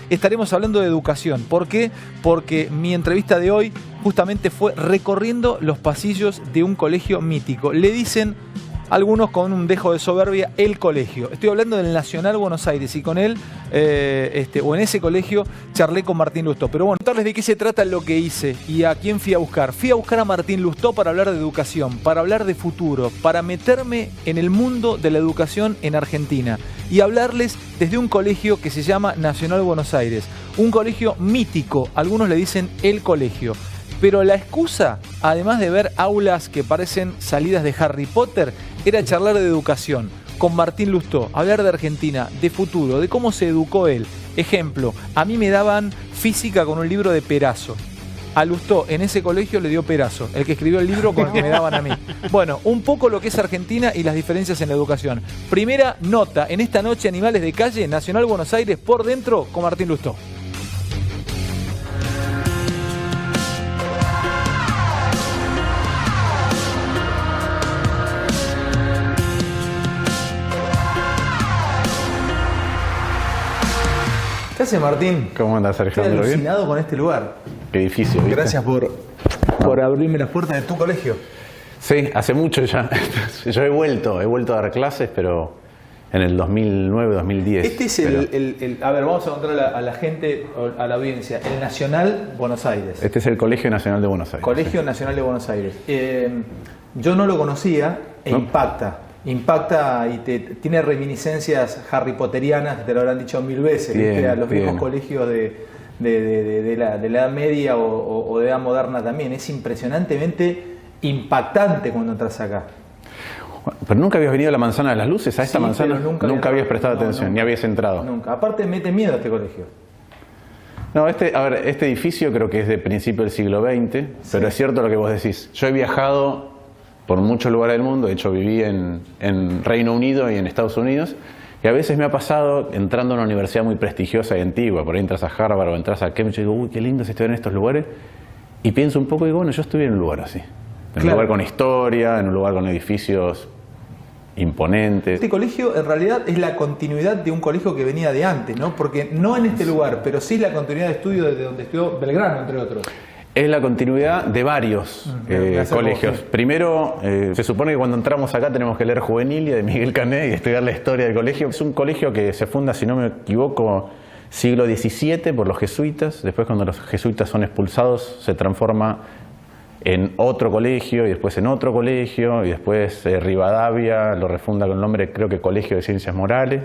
estaremos hablando de educación. ¿Por qué? Porque mi entrevista de hoy justamente fue recorriendo los pasillos de un colegio mítico. Le dicen algunos con un dejo de soberbia, el colegio. Estoy hablando del Nacional Buenos Aires y con él, o en ese colegio, charlé con Martín Lustó. Pero bueno, contarles de qué se trata lo que hice y a quién fui a buscar. Fui a buscar a Martín Lustó para hablar de educación, para hablar de futuro, para meterme en el mundo de la educación en Argentina y hablarles desde un colegio que se llama Nacional Buenos Aires. Un colegio mítico, algunos le dicen el colegio. Pero la excusa, además de ver aulas que parecen salidas de Harry Potter, era charlar de educación con Martín Lustó, hablar de Argentina, de futuro, de cómo se educó él. Ejemplo, a mí me daban física con un libro de Perazo. A Lustó en ese colegio le dio Perazo, el que escribió el libro con el que me daban a mí. Bueno, un poco lo que es Argentina y las diferencias en la educación. Primera nota, en esta noche Animales de Calle, Nacional Buenos Aires, por dentro con Martín Lustó. ¿Qué hace, Martín? ¿Cómo andas, Sergio? Estoy alucinado con este lugar. Qué edificio, ¿viste? Gracias por abrirme las puertas de tu colegio. Sí, hace mucho ya. Yo he vuelto a dar clases, pero en el 2009, 2010. Este es a ver, vamos a contar a la gente, a la audiencia, el Nacional Buenos Aires. Este es el Colegio Nacional de Buenos Aires. Colegio sí. Nacional de Buenos Aires. Yo no lo conocía e ¿No? Impacta y tiene reminiscencias harrypoterianas que te lo habrán dicho 1000 veces, Bien, ¿viste? A los viejos bien. colegios de la Edad Media o de Edad Moderna también. Es impresionantemente impactante cuando entras acá. Pero nunca habías venido a la Manzana de las Luces, a esta Sí, manzana. pero Nunca habías prestado no, atención, nunca, ni habías entrado. Nunca. Aparte mete miedo a este colegio. No, este edificio creo que es de principio del siglo XX, pero es cierto lo que vos decís. Yo he viajado por muchos lugares del mundo, de hecho viví en Reino Unido y en Estados Unidos, y a veces me ha pasado entrando a una universidad muy prestigiosa y antigua, por ahí entras a Harvard o entras a Cambridge y digo, uy, qué lindo es estudiar en estos lugares, y pienso un poco y digo, bueno, yo estuve en un lugar así, en un lugar con historia, en un lugar con edificios imponentes. Este colegio en realidad es la continuidad de un colegio que venía de antes, ¿no? Porque no en este lugar, pero sí la continuidad de estudio desde donde estudió Belgrano, entre otros. Es la continuidad de varios colegios. Primero, se supone que cuando entramos acá tenemos que leer Juvenilia de Miguel Canet y estudiar la historia del colegio. Es un colegio que se funda, si no me equivoco, siglo XVII por los jesuitas. Después, cuando los jesuitas son expulsados, se transforma en otro colegio y después en otro colegio y después Rivadavia lo refunda con el nombre, creo que Colegio de Ciencias Morales.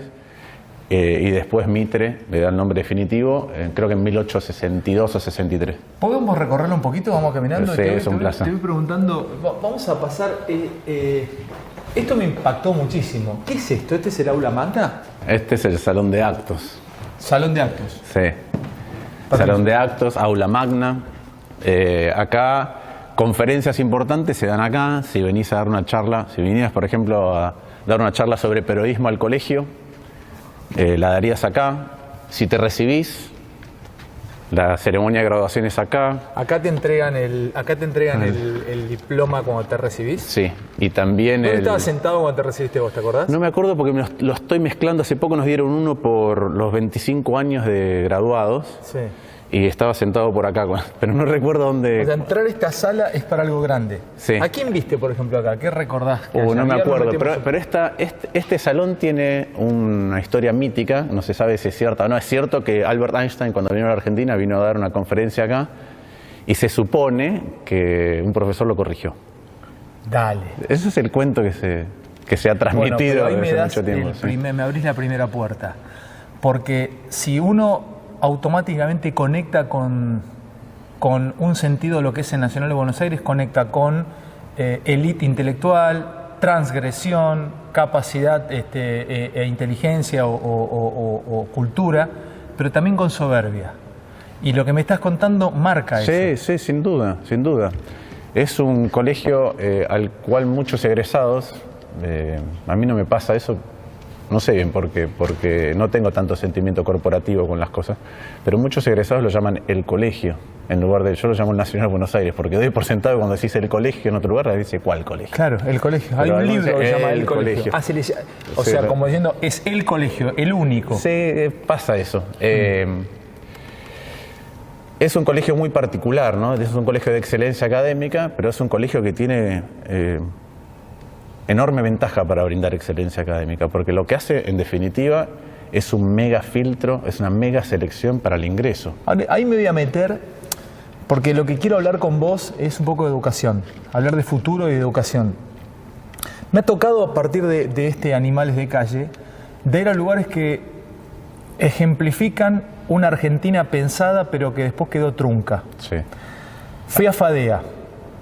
Y después Mitre le da el nombre definitivo, creo que en 1862 o 63. ¿Podemos recorrerlo un poquito? Vamos caminando. Sí, es un placer. Te voy preguntando, vamos a pasar. Esto me impactó muchísimo. ¿Qué es esto? ¿Este es el aula magna? Este es el salón de actos. Salón de actos. Sí. Salón de actos, aula magna. Acá, conferencias importantes se dan acá. Si venís a dar una charla, si vinieras, por ejemplo, a dar una charla sobre periodismo al colegio, la darías acá. Si te recibís, la ceremonia de graduación es acá. Acá te entregan el diploma cuando te recibís. Sí, y también ¿Dónde estabas sentado cuando te recibiste vos, te acordás? No me acuerdo porque lo estoy mezclando. Hace poco nos dieron uno por los 25 años de graduados. Sí. Y estaba sentado por acá, pero no recuerdo dónde. O sea, entrar a esta sala es para algo grande. Sí. ¿A quién viste, por ejemplo, acá? ¿Qué recordás? No me acuerdo, pero este salón tiene una historia mítica, no se sabe si es cierta o no. Es cierto que Albert Einstein, cuando vino a la Argentina, vino a dar una conferencia acá y se supone que un profesor lo corrigió. Dale. Ese es el cuento que se ha transmitido desde mucho tiempo. Me abrís la primera puerta. Porque si uno automáticamente conecta con un sentido de lo que es el Nacional de Buenos Aires, conecta con élite intelectual, transgresión, capacidad e inteligencia o cultura, pero también con soberbia. Y lo que me estás contando marca eso. Sí, sin duda, sin duda. Es un colegio al cual muchos egresados, a mí no me pasa eso. No sé bien por qué, porque no tengo tanto sentimiento corporativo con las cosas, pero muchos egresados lo llaman el colegio, en lugar de, yo lo llamo el Nacional Buenos Aires, porque doy por sentado cuando decís el colegio en otro lugar, dice ¿cuál colegio? Claro, el colegio. Hay un libro que se llama El Colegio. O sea, como diciendo, es el colegio, el único. Sí, pasa eso. Es un colegio muy particular, ¿no? Es un colegio de excelencia académica, pero es un colegio que tiene enorme ventaja para brindar excelencia académica, porque lo que hace, en definitiva, es un mega filtro, es una mega selección para el ingreso. Ahí me voy a meter, porque lo que quiero hablar con vos es un poco de educación, hablar de futuro y de educación. Me ha tocado, a partir de este Animales de Calle, de ir a lugares que ejemplifican una Argentina pensada, pero que después quedó trunca. Sí. Fui a FADEA,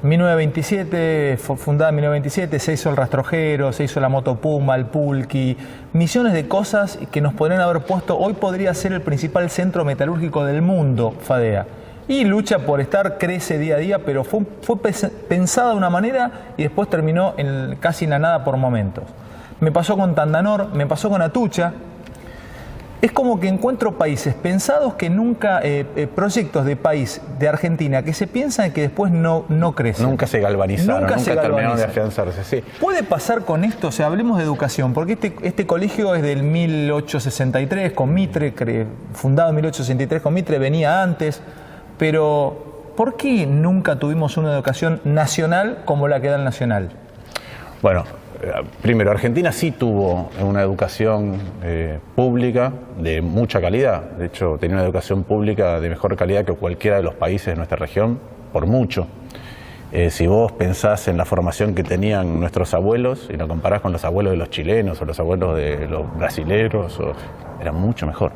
1927, fundada en 1927, se hizo el rastrojero, se hizo la moto Puma, el pulqui, millones de cosas que nos podrían haber puesto. Hoy podría ser el principal centro metalúrgico del mundo, FADEA. Y lucha por estar, crece día a día, pero fue pensada de una manera y después terminó casi en la nada por momentos. Me pasó con Tandanor, me pasó con Atucha. Es como que encuentro países pensados que nunca, proyectos de país, de Argentina, que se piensan y que después no crecen. Nunca se galvanizaron, nunca terminaron de afianzarse. Sí. ¿Puede pasar con esto? O sea, hablemos de educación, porque este colegio es del 1863 con Mitre, fundado en 1863 con Mitre, venía antes, pero ¿por qué nunca tuvimos una educación nacional como la que da el Nacional? Bueno, primero, Argentina sí tuvo una educación pública de mucha calidad. De hecho, tenía una educación pública de mejor calidad que cualquiera de los países de nuestra región, por mucho. Si vos pensás en la formación que tenían nuestros abuelos y lo comparás con los abuelos de los chilenos o los abuelos de los brasileros, era mucho mejor.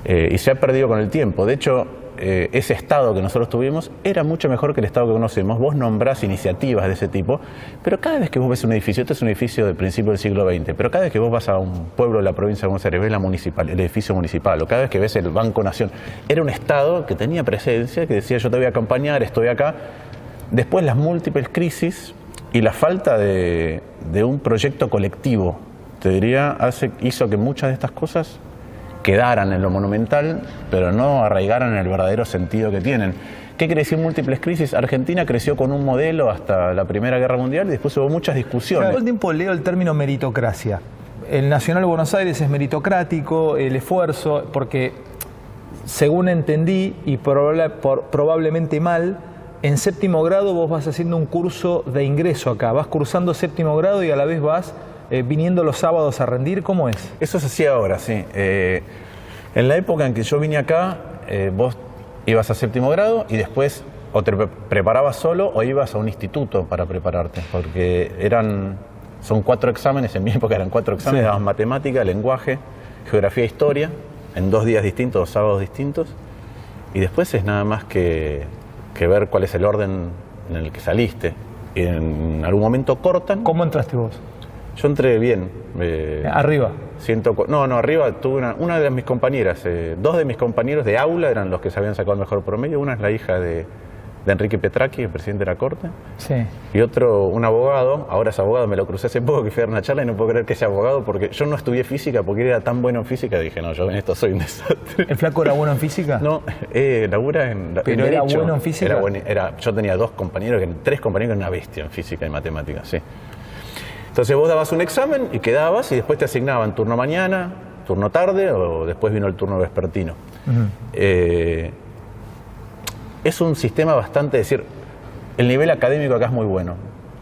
Y se ha perdido con el tiempo. De hecho, ese Estado que nosotros tuvimos era mucho mejor que el Estado que conocemos. Vos nombrás iniciativas de ese tipo, pero cada vez que vos ves un edificio, este es un edificio del principio del siglo XX, pero cada vez que vos vas a un pueblo de la provincia de Buenos Aires, ves el edificio municipal, o cada vez que ves el Banco Nación, era un Estado que tenía presencia, que decía yo te voy a acompañar, estoy acá. Después las múltiples crisis y la falta de un proyecto colectivo, te diría, hizo que muchas de estas cosas quedaran en lo monumental, pero no arraigaran en el verdadero sentido que tienen. ¿Qué quiere decir múltiples crisis? Argentina creció con un modelo hasta la Primera Guerra Mundial y después hubo muchas discusiones. Todo el tiempo leo el término meritocracia. El Nacional Buenos Aires es meritocrático, el esfuerzo, porque según entendí, y probablemente mal, en séptimo grado vos vas haciendo un curso de ingreso acá, vas cursando séptimo grado y a la vez vas viniendo los sábados a rendir. ¿Cómo es? Eso se hacía ahora, sí. En la época en que yo vine acá, vos ibas a séptimo grado y después o te preparabas solo o ibas a un instituto para prepararte, porque son 4 exámenes, en mi época eran 4 exámenes, sí. Dabas matemática, lenguaje, geografía e historia, en 2 días distintos, 2 sábados distintos, y después es nada más que ver cuál es el orden en el que saliste. Y en algún momento cortan. ¿Cómo entraste vos? Yo entré bien. ¿Arriba? No, arriba tuve una de mis compañeras, 2 de mis compañeros de aula eran los que se habían sacado el mejor promedio. Una es la hija de Enrique Petracchi, el presidente de la Corte. Sí. Y otro, un abogado, ahora es abogado, me lo crucé hace poco que fui a dar una charla y no puedo creer que sea abogado porque yo no estudié física porque él era tan bueno en física, dije, no, yo en esto soy un desastre. ¿El flaco era bueno en física? No, labura en ¿Pero en era derecho. bueno en física? Yo tenía 3 compañeros que eran una bestia en física y matemáticas, sí. Entonces vos dabas un examen y quedabas y después te asignaban turno mañana, turno tarde o después vino el turno vespertino. Es un sistema bastante, el nivel académico acá es muy bueno,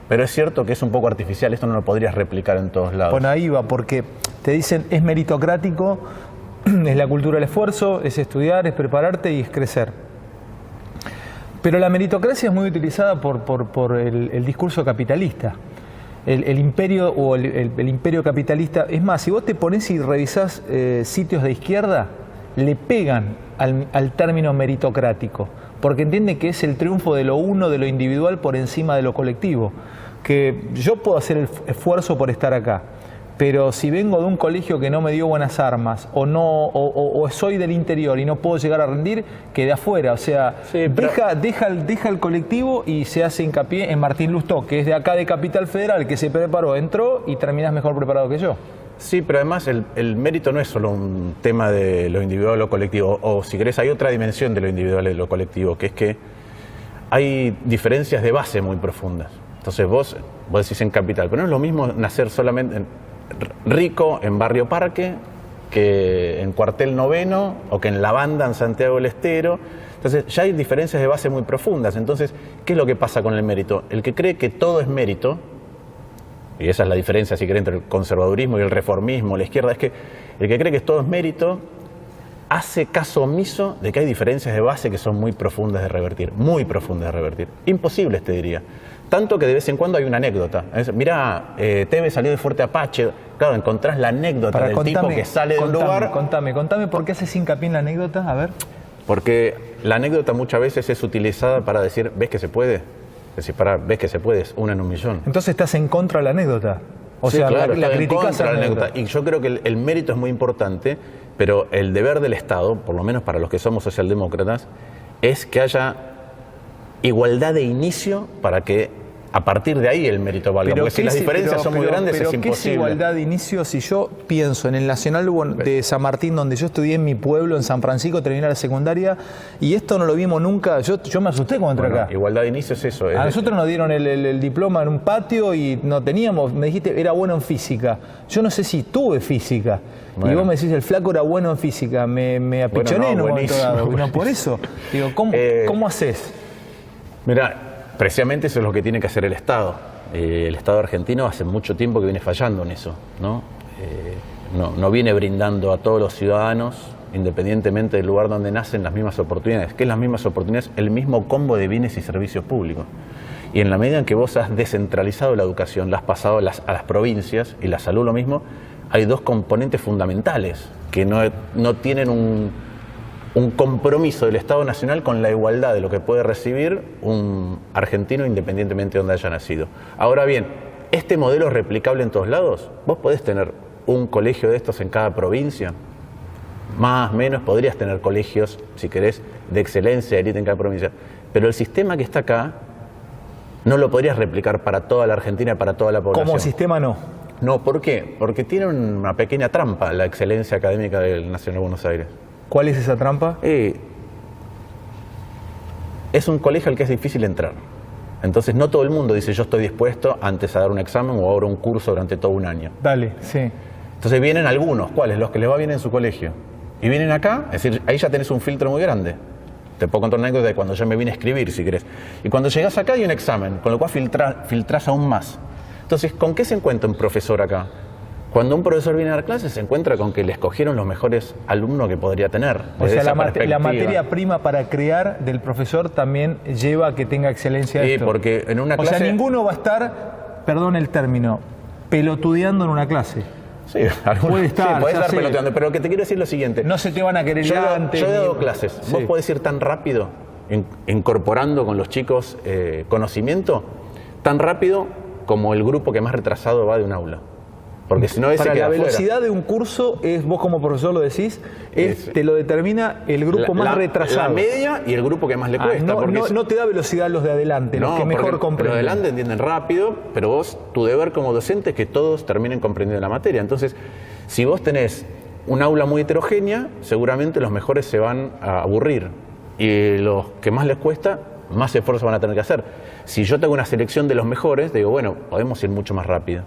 pero es cierto que es un poco artificial, esto no lo podrías replicar en todos lados. Bueno, ahí va, porque te dicen es meritocrático, es la cultura del esfuerzo, es estudiar, es prepararte y es crecer. Pero la meritocracia es muy utilizada por el discurso capitalista. El imperio o el imperio capitalista, es más, si vos te pones y revisás sitios de izquierda, le pegan al término meritocrático, porque entiende que es el triunfo de lo uno, de lo individual por encima de lo colectivo. Que yo puedo hacer el esfuerzo por estar acá, pero si vengo de un colegio que no me dio buenas armas o soy del interior y no puedo llegar a rendir, quedé afuera. O sea, sí, deja el colectivo y se hace hincapié en Martín Lustó, que es de acá de Capital Federal, que se preparó, entró y terminás mejor preparado que yo. Sí, pero además el mérito no es solo un tema de lo individual o lo colectivo, o si querés hay otra dimensión de lo individual y lo colectivo, que es que hay diferencias de base muy profundas. Entonces vos decís en Capital, pero no es lo mismo nacer solamente rico en Barrio Parque que en Cuartel Noveno o que en La Banda en Santiago del Estero. Entonces ya hay diferencias de base muy profundas. Entonces, ¿qué es lo que pasa con el mérito? El que cree que todo es mérito, y esa es la diferencia, si quiere, entre el conservadurismo y el reformismo, la izquierda, es que el que cree que todo es mérito hace caso omiso de que hay diferencias de base que son muy profundas de revertir, muy profundas de revertir. Imposibles, te diría. Tanto que de vez en cuando hay una anécdota. Mirá, Tevez salió de Fuerte Apache. Claro, encontrás la anécdota del tipo que sale de un lugar. Contame por qué haces hincapié en la anécdota, a ver. Porque la anécdota muchas veces es utilizada para decir, ¿ves que se puede? Es decir, ves que se puede, es una en un millón. Entonces estás en contra de la anécdota. O sí, sea, claro, la criticás a la anécdota. Y yo creo que el mérito es muy importante, pero el deber del Estado, por lo menos para los que somos socialdemócratas, es que haya igualdad de inicio para que a partir de ahí el mérito valga. Porque si las diferencias son muy grandes, es imposible. ¿Qué es igualdad de inicio si yo pienso en el Nacional de San Martín, donde yo estudié en mi pueblo, en San Francisco, terminé la secundaria, y esto no lo vimos nunca? Yo me asusté cuando entré acá. Igualdad de inicio es eso. A nosotros nos dieron el diploma en un patio y no teníamos, me dijiste, era bueno en física. Yo no sé si tuve física. Bueno. Y vos me decís, el flaco era bueno en física. Me apichoné en un momento dado. No, por eso. Digo, ¿cómo haces? Mirá, precisamente eso es lo que tiene que hacer el Estado. El Estado argentino hace mucho tiempo que viene fallando en eso, ¿no? No viene brindando a todos los ciudadanos, independientemente del lugar donde nacen, las mismas oportunidades. ¿Qué es las mismas oportunidades? El mismo combo de bienes y servicios públicos. Y en la medida en que vos has descentralizado la educación, la has pasado a las provincias, y la salud lo mismo, hay dos componentes fundamentales que no tienen un compromiso del Estado Nacional con la igualdad de lo que puede recibir un argentino independientemente de donde haya nacido. Ahora bien, ¿este modelo es replicable en todos lados? Vos podés tener un colegio de estos en cada provincia, más o menos, podrías tener colegios, si querés, de excelencia, de élite en cada provincia, pero el sistema que está acá no lo podrías replicar para toda la Argentina, para toda la población. Como sistema no. No, ¿por qué? Porque tiene una pequeña trampa la excelencia académica del Nacional de Buenos Aires. ¿Cuál es esa trampa? Es un colegio al que es difícil entrar. Entonces no todo el mundo dice yo estoy dispuesto antes a dar un examen o ahora un curso durante todo un año. Dale, sí. Entonces vienen algunos, ¿cuáles? Los que les va bien en su colegio. Y vienen acá, es decir, ahí ya tenés un filtro muy grande. Te puedo contar una anécdota de cuando yo me vine a escribir, si querés. Y cuando llegás acá hay un examen, con lo cual filtrás aún más. Entonces, ¿con qué se encuentra un profesor acá? Cuando un profesor viene a dar clases se encuentra con que le escogieron los mejores alumnos que podría tener. O sea, la materia prima para crear del profesor también lleva a que tenga excelencia. Sí, porque en una clase... O sea, ninguno va a estar, perdón el término, pelotudeando en una clase. Sí, puede estar peloteando, pero lo que te quiero decir es lo siguiente. No se te van a querer ir antes. Yo he dado clases. Sí. Vos podés ir tan rápido, incorporando con los chicos conocimiento, tan rápido como el grupo que más retrasado va de un aula. Porque si no, para la velocidad de un curso, vos como profesor lo decís, te lo determina el grupo más retrasado. La media y el grupo que más le cuesta. No te da velocidad los de adelante, los que mejor comprenden. Los de adelante entienden rápido, pero vos, tu deber como docente es que todos terminen comprendiendo la materia. Entonces, si vos tenés un aula muy heterogénea, seguramente los mejores se van a aburrir. Y los que más les cuesta, más esfuerzo van a tener que hacer. Si yo tengo una selección de los mejores, digo, bueno, podemos ir mucho más rápido.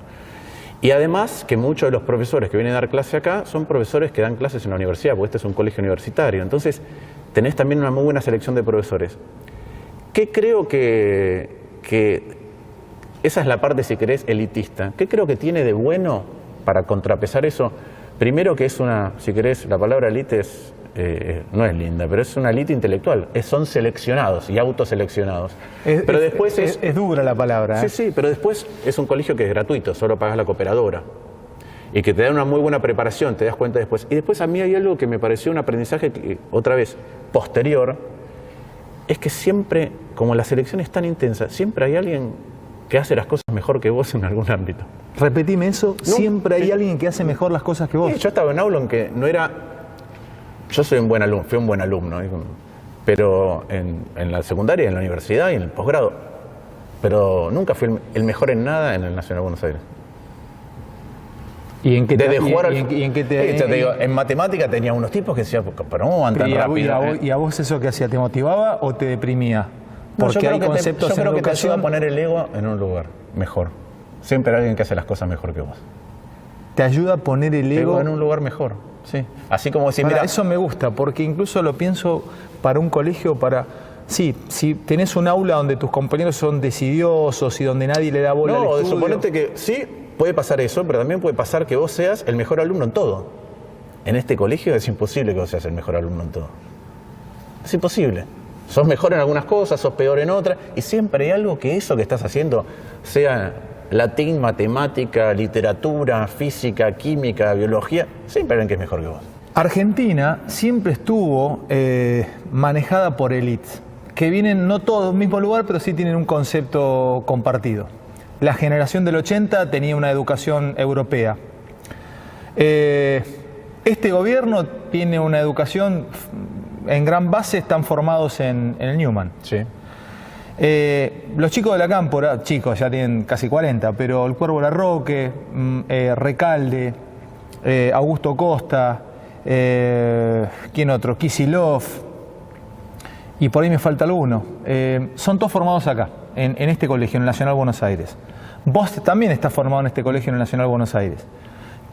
Y además que muchos de los profesores que vienen a dar clase acá son profesores que dan clases en la universidad, porque este es un colegio universitario. Entonces, tenés también una muy buena selección de profesores. ¿Qué creo que esa es la parte, si querés, elitista? ¿Qué creo que tiene de bueno para contrapesar eso? Primero que es una, si querés, la palabra elite no es linda, pero es una elite intelectual. Son seleccionados y autoseleccionados. Pero después es dura la palabra. Sí, pero después es un colegio que es gratuito, solo pagas la cooperadora. Y que te da una muy buena preparación, te das cuenta después. Y después a mí hay algo que me pareció un aprendizaje, que, otra vez, posterior, es que siempre, como la selección es tan intensa, siempre hay alguien que hace las cosas mejor que vos en algún ámbito. Repetime eso, siempre hay alguien que hace mejor las cosas que vos. Sí, yo estaba en aula en que no era... Yo soy un buen alumno, fui un buen alumno, pero en la secundaria, en la universidad y en el posgrado. Pero nunca fui el mejor en nada en el Nacional de Buenos Aires. ¿Y en qué en matemática tenía unos tipos que decían, pero no van tan rápido. ¿Y a vos eso qué hacía? ¿Te motivaba o te deprimía? Porque hay conceptos en educación... Yo creo que te ayuda a poner el ego en un lugar mejor. Siempre hay alguien que hace las cosas mejor que vos. ¿Te ayuda a poner el ego en un lugar mejor? sí. Así como decir, mira, eso me gusta, porque incluso lo pienso para un colegio, sí, si tenés un aula donde tus compañeros son decidiosos y donde nadie le da bola al estudio. Suponete que sí, puede pasar eso, pero también puede pasar que vos seas el mejor alumno en todo. En este colegio es imposible que vos seas el mejor alumno en todo. Es imposible. Sos mejor en algunas cosas, sos peor en otras, y siempre hay algo que eso que estás haciendo, sea latín, matemática, literatura, física, química, biología, siempre ven que es mejor que vos. Argentina siempre estuvo manejada por élites, que vienen no todos del mismo lugar, pero sí tienen un concepto compartido. La generación del 80 tenía una educación europea. Este gobierno tiene una educación, en gran base están formados en el Newman. Sí. Los chicos de la Cámpora, chicos, ya tienen casi 40, pero el Cuervo Larroque, Recalde, Augusto Costa, ¿quién otro? Kicillof, y por ahí me falta alguno. Son todos formados acá, en este colegio, en el Nacional Buenos Aires. Vos también estás formado en este colegio, en el Nacional Buenos Aires.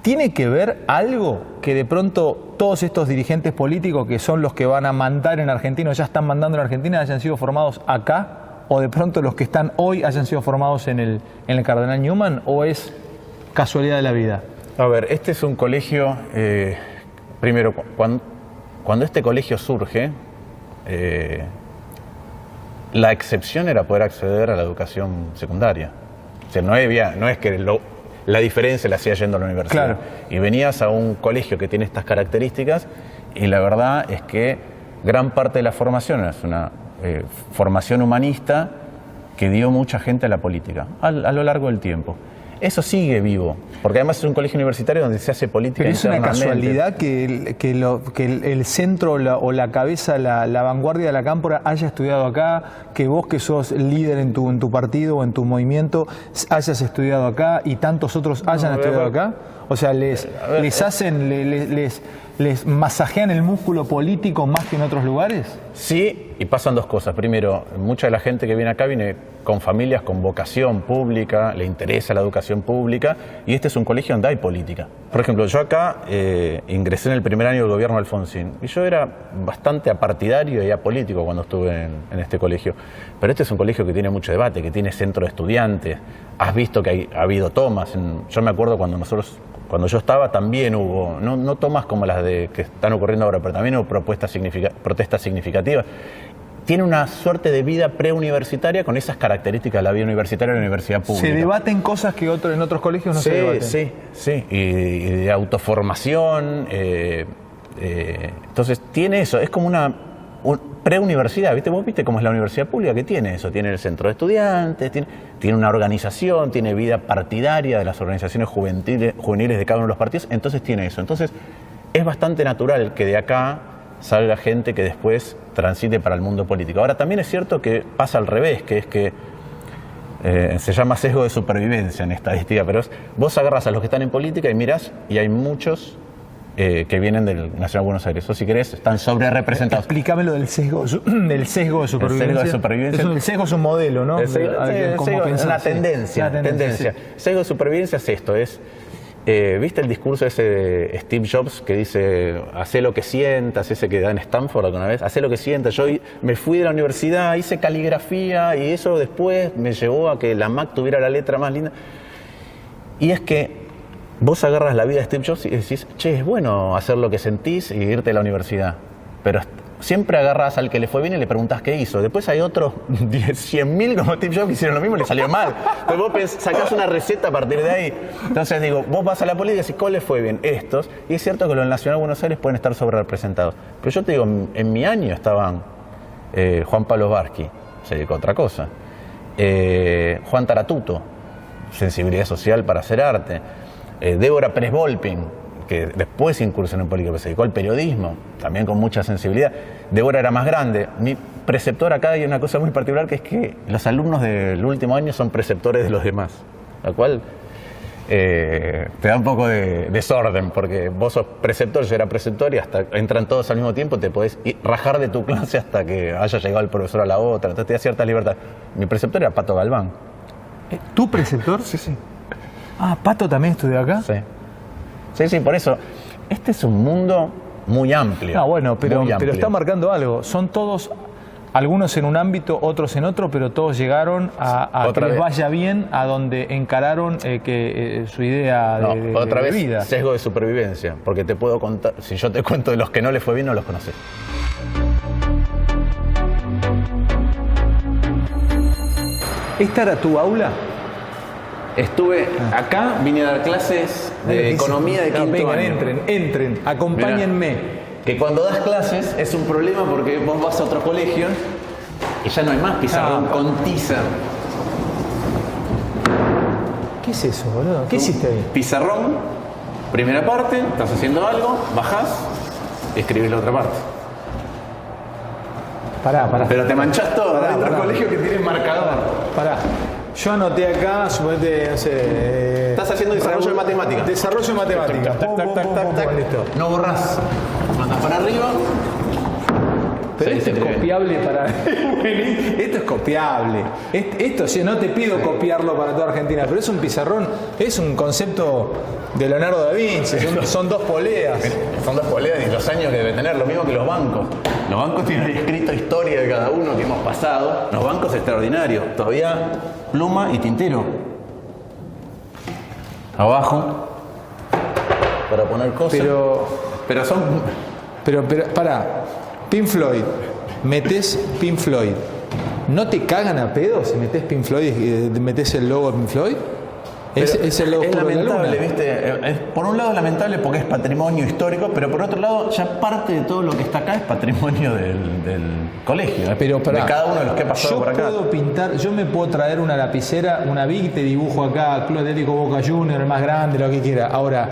¿Tiene que ver algo que de pronto todos estos dirigentes políticos que son los que van a mandar en Argentina, o ya están mandando en Argentina, hayan sido formados acá? ¿O de pronto los que están hoy hayan sido formados en el Cardenal Newman? ¿O es casualidad de la vida? A ver, este es un colegio, primero, cuando este colegio surge, la excepción era poder acceder a la educación secundaria. O sea, no es que la diferencia la hacía yendo a la universidad. Claro. Y venías a un colegio que tiene estas características, y la verdad es que gran parte de la formación es una formación humanista que dio mucha gente a la política a lo largo del tiempo. Eso sigue vivo, porque además es un colegio universitario donde se hace política. Pero es una casualidad que el centro o la cabeza, la vanguardia de la Cámpora haya estudiado acá, que vos que sos líder en tu partido o en tu movimiento hayas estudiado acá y tantos otros hayan estudiado acá. O sea, les masajean el músculo político más que en otros lugares. Sí, y pasan dos cosas. Primero, mucha de la gente que viene acá viene con familias con vocación pública, le interesa la educación pública, y este es un colegio donde hay política. Por ejemplo, yo acá ingresé en el primer año del gobierno Alfonsín, y yo era bastante apartidario y apolítico cuando estuve en este colegio. Pero este es un colegio que tiene mucho debate, que tiene centro de estudiantes. Has visto que ha habido tomas. Yo me acuerdo cuando yo estaba también hubo, no tomas como las que están ocurriendo ahora, pero también hubo protestas significativas. Tiene una suerte de vida preuniversitaria con esas características de la vida universitaria en la universidad pública. ¿Se debaten cosas que en otros colegios no se debaten? Sí. Y de autoformación. Entonces tiene eso, es como una preuniversidad, ¿viste? Vos viste cómo es la universidad pública, que tiene eso, tiene el centro de estudiantes, tiene una organización, tiene vida partidaria de las organizaciones juveniles de cada uno de los partidos, entonces tiene eso. Entonces es bastante natural que de acá salga gente que después transite para el mundo político. Ahora también es cierto que pasa al revés, que es que se llama sesgo de supervivencia en estadística, pero vos agarras a los que están en política y mirás y hay muchos que vienen del Nacional Buenos Aires. O si querés, están sobre representados. Explícame lo del sesgo de supervivencia. El sesgo de supervivencia. El sesgo es un modelo, ¿no? Es una tendencia. Sí. Sesgo de supervivencia es esto, ¿viste el discurso ese de Steve Jobs que dice, hacé lo que sientas, ese que da en Stanford alguna vez? Hacé lo que sientas. Yo me fui de la universidad, hice caligrafía y eso después me llevó a que la Mac tuviera la letra más linda. Y es que vos agarras la vida de Steve Jobs y decís, che, es bueno hacer lo que sentís y irte a la universidad. Pero siempre agarras al que le fue bien y le preguntás qué hizo. Después hay otros 100.000 como Steve Jobs que hicieron lo mismo y le salió mal. Entonces vos sacás una receta a partir de ahí. Entonces digo, vos vas a la política y decís, ¿cuál les fue bien? Estos. Y es cierto que los del Nacional Buenos Aires pueden estar sobre representados. Pero yo te digo, en mi año estaban Juan Pablo Barsky, se dedicó a otra cosa. Juan Taratuto, sensibilidad social para hacer arte. Débora Pérez Volpin, que después incursionó en política, se dedicó al periodismo, también con mucha sensibilidad. Débora era más grande. Mi preceptor acá hay una cosa muy particular, que es que los alumnos del último año son preceptores de los demás, lo cual te da un poco de desorden, porque vos sos preceptor, yo era preceptor, y hasta entran todos al mismo tiempo, te podés rajar de tu clase hasta que haya llegado el profesor a la otra, entonces te da cierta libertad. Mi preceptor era Pato Galván. ¿Tu preceptor? Sí. Ah, ¿Pato también estudió acá? Sí, por eso. Este es un mundo muy amplio. Ah, bueno, pero está marcando algo. Son todos, algunos en un ámbito, otros en otro, pero todos llegaron a que les vaya bien a donde encararon su idea de otra vez vida. Sesgo de supervivencia, porque te puedo contar, si yo te cuento de los que no les fue bien, no los conoces. ¿Esta era tu aula? Estuve acá, vine a dar clases de economía de quinto año. Entren, acompáñenme. Mirá, que cuando das clases es un problema porque vos vas a otro colegio y ya no hay más pizarrón con tiza. ¿Qué es eso, boludo? ¿Qué hiciste ahí? Pizarrón, primera parte, estás haciendo algo, bajás, escribís la otra parte. Pará. Pero te manchás todo. Hay otros colegios que tienen marcador. Pará. Yo anoté acá, suponete, no sé... Estás haciendo desarrollo de matemáticas. Desarrollo de matemáticas. Listo. No borrás. Mandás para arriba. Pero esto es copiable para... Esto es copiable. Esto, si no te pido copiarlo para toda Argentina, pero es un pizarrón, es un concepto de Leonardo da Vinci, son dos poleas. Son dos poleas y los años que debe tener, lo mismo que los bancos. Los bancos tienen ahí escrito historia de cada uno que hemos pasado. Los bancos extraordinarios. Todavía pluma y tintero. Abajo. Para poner cosas. Pero son... Pero, pará. Pink Floyd. Metés Pink Floyd. ¿No te cagan a pedo si metés Pink Floyd y metés el logo de Pink Floyd? Es el logo es de la lamentable, luna. ¿viste? Es, por un lado lamentable porque es patrimonio histórico, pero por otro lado ya parte de todo lo que está acá es patrimonio del colegio, pero de cada uno de los que ha pasado por acá. Yo puedo pintar, yo me puedo traer una lapicera, una Big, te dibujo acá, Club Atlético Boca Juniors, el más grande, lo que quiera. Ahora,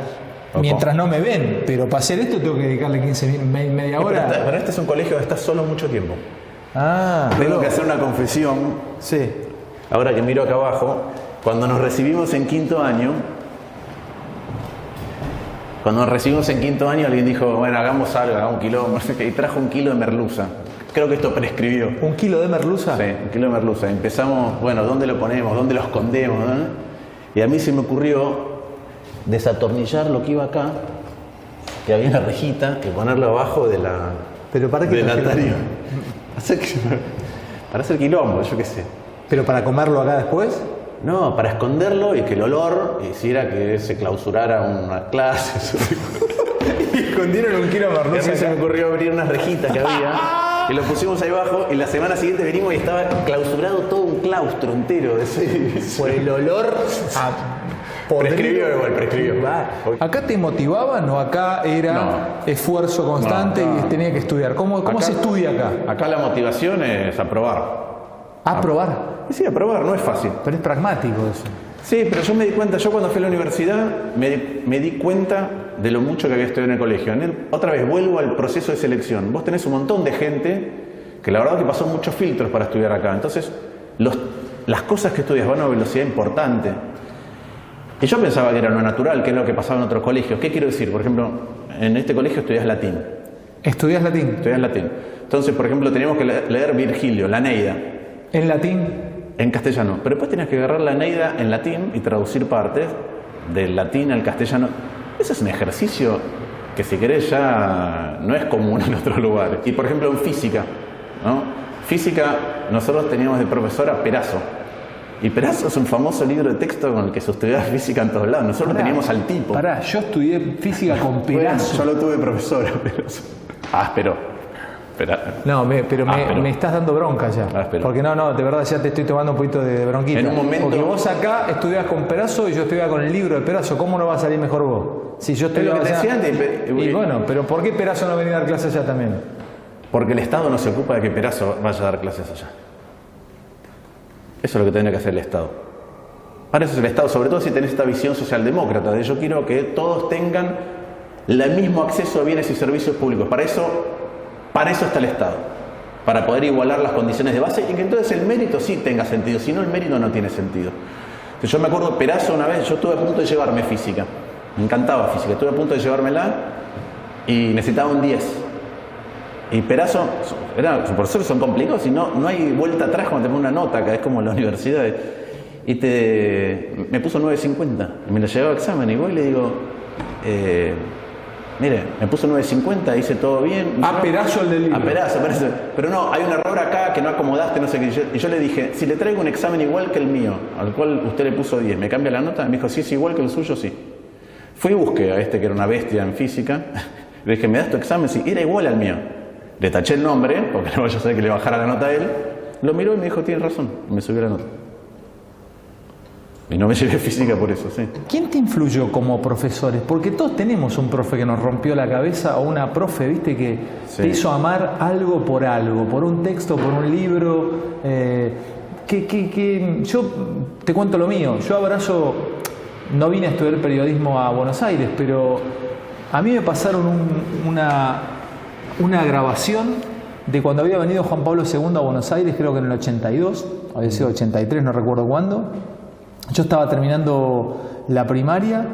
mientras no me ven, pero para hacer esto tengo que dedicarle media hora. Pero este es un colegio que está solo mucho tiempo. Ah, tengo que hacer una confesión. Sí. Ahora que miro acá abajo, cuando nos recibimos en quinto año, alguien dijo, bueno, hagamos algo, hagamos un kilo, y trajo 1 kilo de merluza. Creo que esto prescribió. ¿1 kilo de merluza? Sí, 1 kilo de merluza. Empezamos, bueno, ¿dónde lo ponemos? ¿Dónde lo escondemos? ¿No? Y a mí se me ocurrió desatornillar lo que iba acá, que había una rejita, y ponerlo abajo de la... ¿Pero para qué? De la tarima. Para hacer quilombo, yo qué sé. ¿Pero para comerlo acá después? No, para esconderlo y que el olor hiciera que se clausurara una clase. Y escondieron 1 kilo de merluza. A mí se me ocurrió abrir unas rejitas que había y lo pusimos ahí abajo y la semana siguiente venimos y estaba clausurado todo un claustro entero de ese. Por el olor a... Prescribió igual, prescribió. ¿Acá te motivaban o acá era esfuerzo constante y tenía que estudiar? ¿Cómo se estudia acá? Acá la motivación es aprobar. ¿Aprobar? Sí, aprobar, no es fácil. Pero es pragmático eso. Sí, pero yo me di cuenta, yo cuando fui a la universidad me di cuenta de lo mucho que había estudiado en el colegio. Otra vez vuelvo al proceso de selección. Vos tenés un montón de gente que la verdad que pasó muchos filtros para estudiar acá. Entonces, las cosas que estudias van a una velocidad importante. Y yo pensaba que era lo natural, que es lo que pasaba en otros colegios. ¿Qué quiero decir? Por ejemplo, en este colegio estudias latín. ¿Estudias latín? Estudias latín. Entonces, por ejemplo, teníamos que leer Virgilio, la Eneida. ¿En latín? En castellano. Pero después tenías que agarrar la Eneida en latín y traducir partes del latín al castellano. Ese es un ejercicio que, si querés, ya no es común en otros lugares. Y, por ejemplo, en física, ¿no? Física, nosotros teníamos de profesora Perazo. Y Perazo es un famoso libro de texto con el que se estudiaba física en todos lados. Nosotros teníamos al tipo. Pará, yo estudié física con Perazo. Bueno, yo lo tuve de profesora, Perazo. No, pero me estás dando bronca ya. Porque no, de verdad ya te estoy tomando un poquito de bronquita. En un momento... Porque vos acá estudiás con Perazo y yo estudiaba con el libro de Perazo. ¿Cómo no va a salir mejor vos? Si yo estudiaba allá... Y bueno, pero ¿por qué Perazo no venía a dar clases allá también? Porque el Estado no se ocupa de que Perazo vaya a dar clases allá. Eso es lo que tiene que hacer el Estado. Para eso es el Estado, sobre todo si tenés esta visión socialdemócrata de yo quiero que todos tengan el mismo acceso a bienes y servicios públicos. Para eso está el Estado. Para poder igualar las condiciones de base y que entonces el mérito sí tenga sentido. Si no, el mérito no tiene sentido. Entonces, yo me acuerdo, Perazo una vez, yo estuve a punto de llevarme física. Me encantaba física. Estuve a punto de llevármela y necesitaba un 10. Y Perazo, sus profesores son complicados y no hay vuelta atrás cuando te ponen una nota, que es como en la universidad. Y me puso 9.50 y me lo llevaba a examen y voy y le digo, mire, me puso 9.50, hice todo bien. Perazo el del libro. Perazo, parece. Pero no, hay un error acá que no acomodaste, no sé qué. Y yo le dije, si le traigo un examen igual que el mío, al cual usted le puso 10, ¿me cambia la nota? Me dijo, si es igual que el suyo, sí. Fui y busqué a este que era una bestia en física. Le dije, ¿me das tu examen? Sí, era igual al mío. Le taché el nombre, porque no vaya a ser que le bajara la nota a él. Lo miró y me dijo, tienes razón. Y me subió la nota. Y no me llevé física por eso, sí. ¿Quién te influyó como profesores? Porque todos tenemos un profe que nos rompió la cabeza o una profe, viste, que te hizo amar algo, por un texto, por un libro. Yo te cuento lo mío. Yo abrazo, no vine a estudiar periodismo a Buenos Aires, pero a mí me pasaron una grabación de cuando había venido Juan Pablo II a Buenos Aires, creo que en el 82, había sido 83, no recuerdo cuándo. Yo estaba terminando la primaria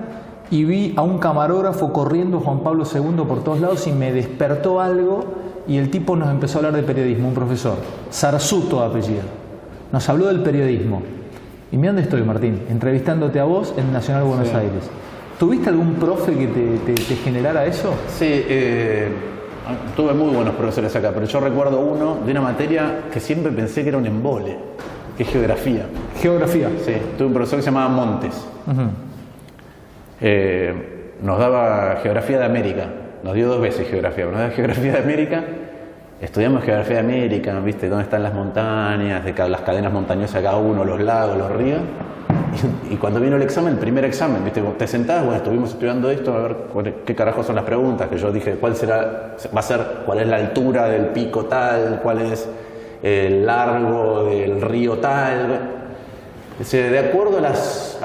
y vi a un camarógrafo corriendo Juan Pablo II por todos lados y me despertó algo y el tipo nos empezó a hablar de periodismo, un profesor, Sarsuto de apellido. Nos habló del periodismo. Y mira dónde estoy, Martín, entrevistándote a vos en Nacional Buenos Aires. ¿Tuviste algún profe que te generara eso? Sí, tuve muy buenos profesores acá, pero yo recuerdo uno de una materia que siempre pensé que era un embole, que es geografía. ¿Geografía? Sí, tuve un profesor que se llamaba Montes. Nos daba geografía de América, nos dio 2 veces geografía, nos daba geografía de América, estudiamos geografía de América, viste, dónde están las montañas, las cadenas montañosas de cada uno, los lagos, los ríos. Y cuando vino el examen, el primer examen, ¿viste? Te sentás, bueno, estuvimos estudiando esto, a ver qué carajo son las preguntas, que yo dije, cuál es la altura del pico tal, cuál es el largo del río tal. De acuerdo a las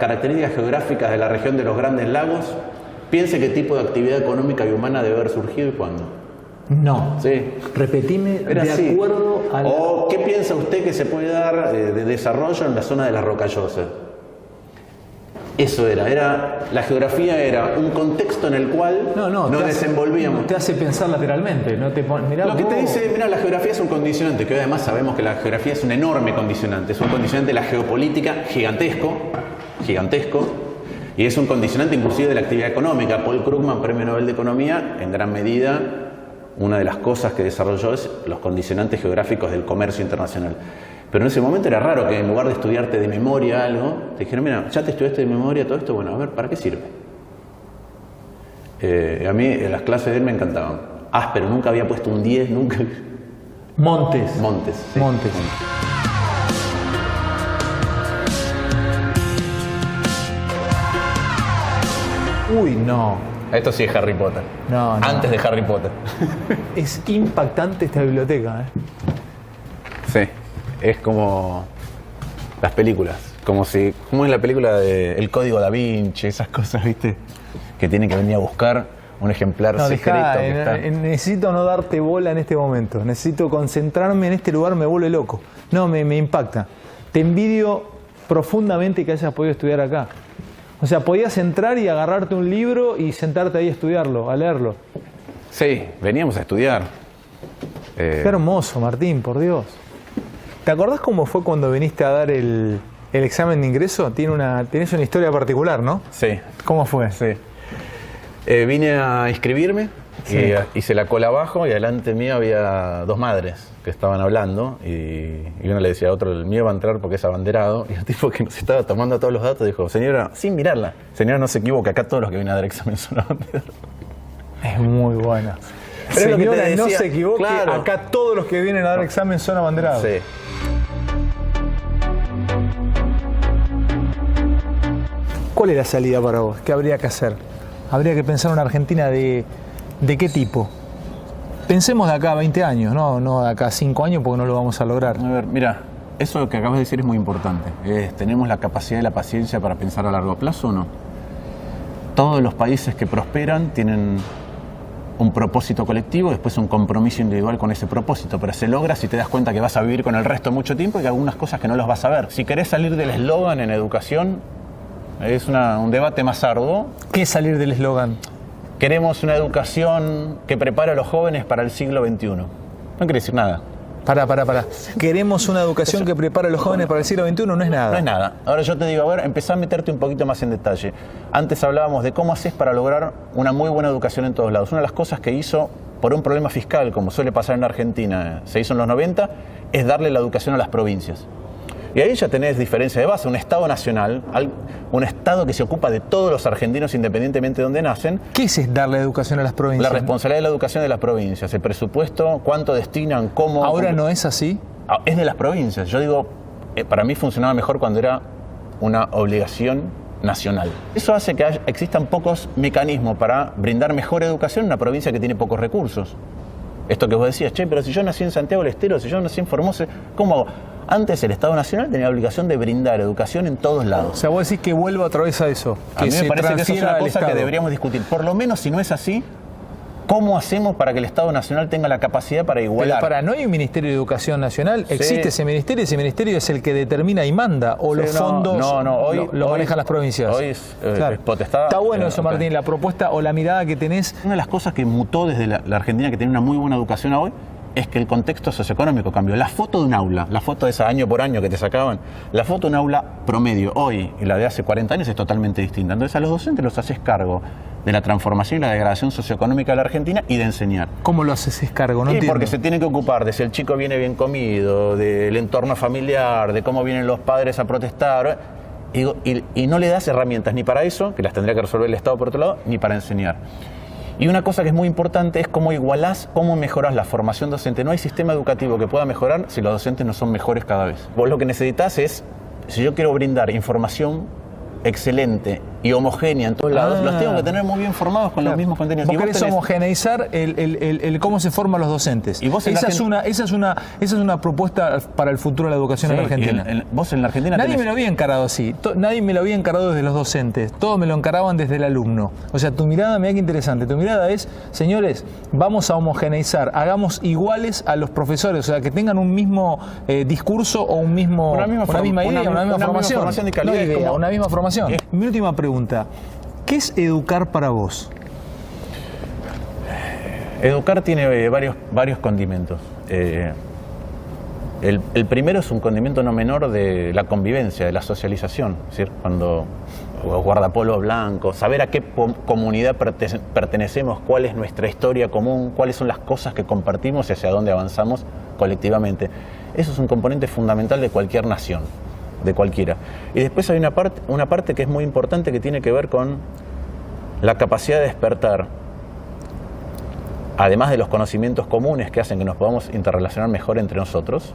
características geográficas de la región de los Grandes Lagos, piense qué tipo de actividad económica y humana debe haber surgido y cuándo. No. Sí. Repetime, de acuerdo a la... ¿O qué piensa usted que se puede dar de desarrollo en la zona de las Rocallosas? Eso era la geografía era un contexto en el cual nos desenvolvíamos. Te hace pensar lateralmente, no te mirá, lo que te dice, mira, la geografía es un condicionante, que hoy además sabemos que la geografía es un enorme condicionante, es un condicionante de la geopolítica gigantesco, y es un condicionante inclusive de la actividad económica. Paul Krugman, Premio Nobel de Economía, en gran medida, una de las cosas que desarrolló es los condicionantes geográficos del comercio internacional. Pero en ese momento era raro que en lugar de estudiarte de memoria algo, te dijeron, mira, ya te estudiaste de memoria todo esto, bueno, a ver, ¿para qué sirve? A mí las clases de él me encantaban. Áspero, nunca había puesto un 10, nunca... Montes. Sí. Montes. Uy, no. Esto sí es Harry Potter. No. Antes de Harry Potter. Es impactante esta biblioteca, Sí. Es como las películas. Como es la película de El Código Da Vinci, esas cosas, ¿viste? Que tienen que venir a buscar un ejemplar secreto. Necesito no darte bola en este momento. Necesito concentrarme en este lugar, me vuelve loco. No, me impacta. Te envidio profundamente que hayas podido estudiar acá. O sea, podías entrar y agarrarte un libro y sentarte ahí a estudiarlo, a leerlo. Sí, veníamos a estudiar. Qué hermoso, Martín, por Dios. ¿Te acordás cómo fue cuando viniste a dar el examen de ingreso? Tenés una historia particular, ¿no? Sí. ¿Cómo fue? Sí. Vine a inscribirme, sí. Y hice la cola abajo y delante mío había 2 madres que estaban hablando y uno le decía a otro, el mío va a entrar porque es abanderado, y el tipo que nos estaba tomando todos los datos dijo, señora, sin mirarla, señora, no se equivoque, acá todos los que vienen a dar examen son abanderados. Es muy buena. Pero señora, decía, no se equivoque, claro. Acá todos los que vienen a dar examen son abanderados. Sí. ¿Cuál es la salida para vos? ¿Qué habría que hacer? Habría que pensar en una Argentina de qué tipo. Pensemos de acá a 20 años, no de acá a 5 años porque no lo vamos a lograr. A ver, mira, eso que acabas de decir es muy importante. ¿Tenemos la capacidad y la paciencia para pensar a largo plazo o no? Todos los países que prosperan tienen un propósito colectivo, después un compromiso individual con ese propósito, pero se logra si te das cuenta que vas a vivir con el resto mucho tiempo y que algunas cosas que no las vas a ver. Si querés salir del eslogan en educación, es un debate más arduo. ¿Qué es salir del eslogan? Queremos una educación que prepare a los jóvenes para el siglo XXI. No quiere decir nada. Pará. Queremos una educación que prepare a los jóvenes para el siglo XXI, no es nada. No es nada. Ahora yo te digo, a ver, empezá a meterte un poquito más en detalle. Antes hablábamos de cómo haces para lograr una muy buena educación en todos lados. Una de las cosas que hizo por un problema fiscal, como suele pasar en Argentina, se hizo en los 90, es darle la educación a las provincias. Y ahí ya tenés diferencia de base, un Estado nacional, un Estado que se ocupa de todos los argentinos independientemente de dónde nacen. ¿Qué es darle educación a las provincias? La responsabilidad de la educación de las provincias, el presupuesto, cuánto destinan, cómo... ¿Ahora no es así? Es de las provincias. Yo digo, para mí funcionaba mejor cuando era una obligación nacional. Eso hace que existan pocos mecanismos para brindar mejor educación en una provincia que tiene pocos recursos. Esto que vos decías, pero si yo nací en Santiago del Estero, si yo nací en Formosa, ¿cómo hago? Antes el Estado Nacional tenía la obligación de brindar educación en todos lados. O sea, vos decís que vuelva otra vez a eso. A mí me parece que eso es una cosa que deberíamos discutir. Por lo menos, si no es así, ¿cómo hacemos para que el Estado Nacional tenga la capacidad para igualar? Pero ¿no hay un Ministerio de Educación Nacional? ¿Existe ese ministerio es el que determina y manda? ¿O los fondos hoy manejan las provincias? Hoy es potestad. Está bueno eso, Martín, la propuesta o la mirada que tenés. Una de las cosas que mutó desde la Argentina, que tiene una muy buena educación hoy, es que el contexto socioeconómico cambió. La foto de un aula, la foto de esa año por año que te sacaban, la foto de un aula promedio hoy y la de hace 40 años es totalmente distinta. Entonces a los docentes los haces cargo de la transformación y la degradación socioeconómica de la Argentina y de enseñar. ¿Cómo lo haces cargo? No entiendo. Porque se tienen que ocupar de si el chico viene bien comido, del entorno familiar, de cómo vienen los padres a protestar, y no le das herramientas ni para eso, que las tendría que resolver el Estado por otro lado, ni para enseñar. Y una cosa que es muy importante es cómo igualás, cómo mejorás la formación docente. No hay sistema educativo que pueda mejorar si los docentes no son mejores cada vez. Vos lo que necesitas es, si yo quiero brindar información excelente y homogénea en todos lados, los tengo que tener muy bien formados con los mismos contenidos. Vos querés homogeneizar el cómo se forman los docentes. ¿Y vos esa es una propuesta para el futuro de la educación en Argentina. Vos en la Argentina nadie me lo había encarado así. Nadie me lo había encarado desde los docentes. Todos me lo encaraban desde el alumno. O sea, tu mirada, mira qué interesante. Tu mirada es, señores, vamos a homogeneizar, hagamos iguales a los profesores, o sea, que tengan un mismo discurso o una misma idea, una misma formación. Una misma formación. Mi última pregunta, ¿qué es educar para vos? Educar tiene varios condimentos. El primero es un condimento no menor de la convivencia, de la socialización. Es decir, cuando guardapolvos blancos, saber a qué comunidad pertenecemos, cuál es nuestra historia común, cuáles son las cosas que compartimos y hacia dónde avanzamos colectivamente. Eso es un componente fundamental de cualquier nación, de cualquiera. Y después hay una parte que es muy importante que tiene que ver con la capacidad de despertar, además de los conocimientos comunes que hacen que nos podamos interrelacionar mejor entre nosotros,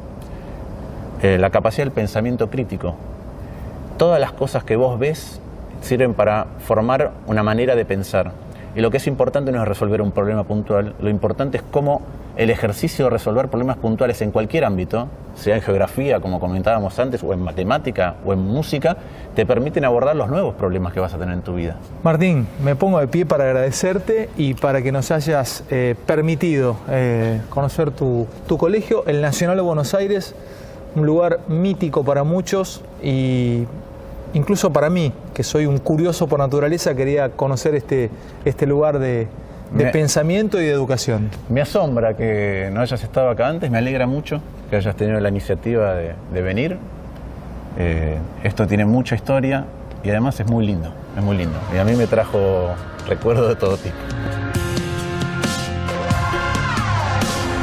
la capacidad del pensamiento crítico. Todas las cosas que vos ves sirven para formar una manera de pensar. Y lo que es importante no es resolver un problema puntual, lo importante es cómo el ejercicio de resolver problemas puntuales en cualquier ámbito, sea en geografía, como comentábamos antes, o en matemática, o en música, te permiten abordar los nuevos problemas que vas a tener en tu vida. Martín, me pongo de pie para agradecerte y para que nos hayas permitido conocer tu colegio, el Nacional de Buenos Aires, un lugar mítico para muchos y incluso para mí, que soy un curioso por naturaleza, quería conocer este lugar de pensamiento y de educación. Me asombra que no hayas estado acá antes, me alegra mucho que hayas tenido la iniciativa de venir. Esto tiene mucha historia y además es muy lindo, y a mí me trajo recuerdos de todo tipo.